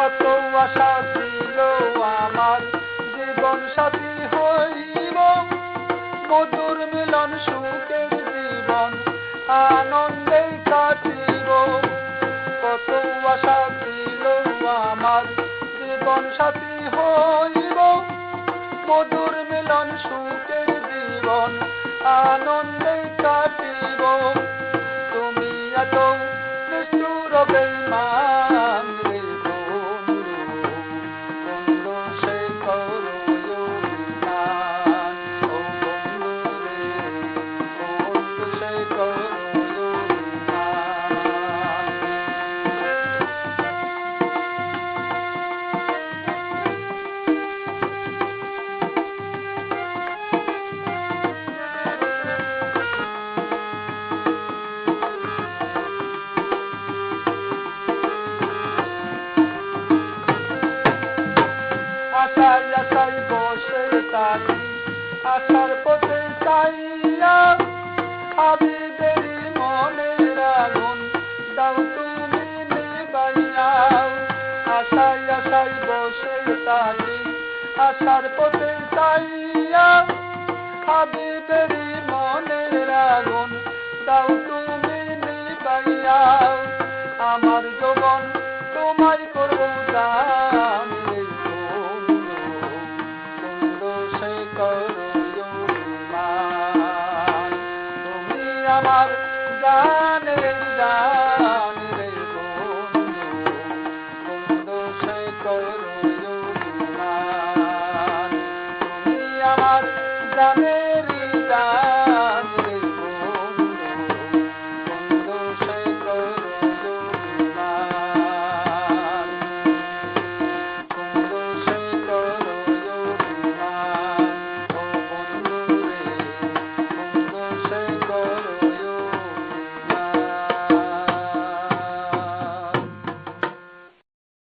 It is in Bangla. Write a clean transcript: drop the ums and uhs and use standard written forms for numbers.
কত আশা ছিল আমার জীবন সাথী হইব, মধুর মিলন সুখের জীবন আনন্দে কাটিব। কত আশা ছিল আমার জীবন সাথী হইব, মধুর মিলন সুখের জীবন আনন্দে কাটিব। তুমি এত নিষ্ঠুর বেঈমান রে বন্ধু, বন্ধু সে করো অভিমান। ও বন্ধু রে, বন্ধু সে করো আশায় আশায় বসে থাকি, আশার পথে চাইয়া হাবিবেরি মনের আগুন দাও তুমি নিবাইয়া। আশায় আশায় বসে থাকি, আশার পথে চাইয়া হাবিবেরি মনের আগুন দাও তুমি নিবাইয়া। আমার জীবন তোমায় করব দান রে বন্ধু, বন্ধু সে করো অভিমান। তুমি আমার জানের জান রে বন্ধু, বন্ধু সে করো অভিমান। তুমি আমার জানের